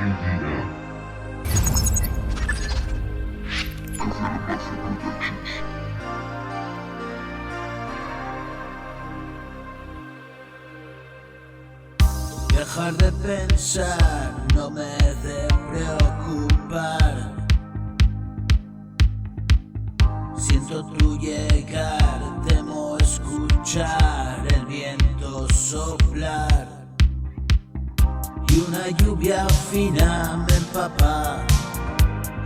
Argentina. Dejar de pensar no me de preocupar. Siento tu llegar, temo escuchar el viento soplar y una lluvia fina me empapa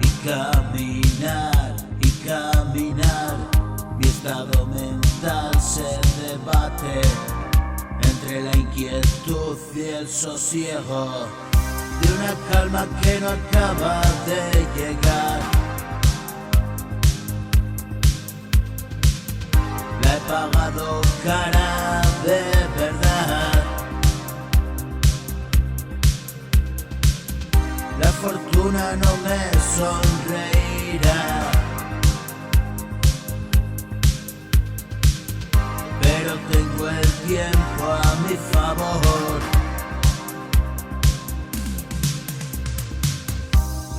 y caminar, mi estado mental se debate entre la inquietud y el sosiego de una calma que no acaba de llegar. La he pagado cara de verdad. La fortuna no me sonreirá, pero tengo el tiempo a mi favor.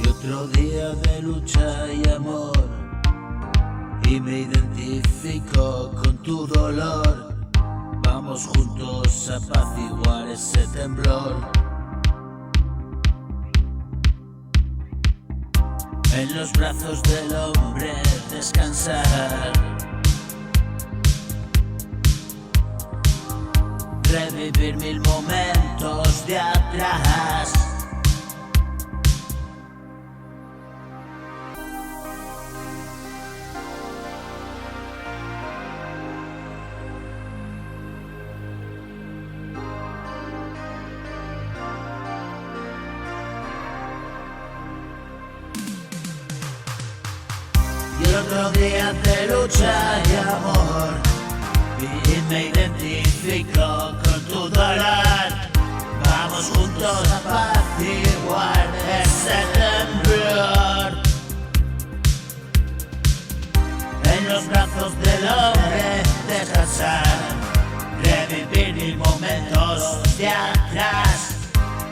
Y otro día de lucha y amor, y me identifico con tu dolor. Vamos juntos a apaciguar ese temblor. En los brazos del hombre descansar, revivir 1000 momentos de atrás. Y el otro día de lucha y amor, y me identifico con tu dolor. Vamos juntos a apaciguar ese temblor. En los brazos del hombre descansar, revivir 1000 momentos de atrás,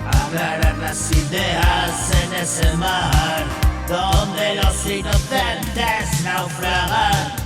aclarar las ideas en ese mar donde los inocentes naufragan.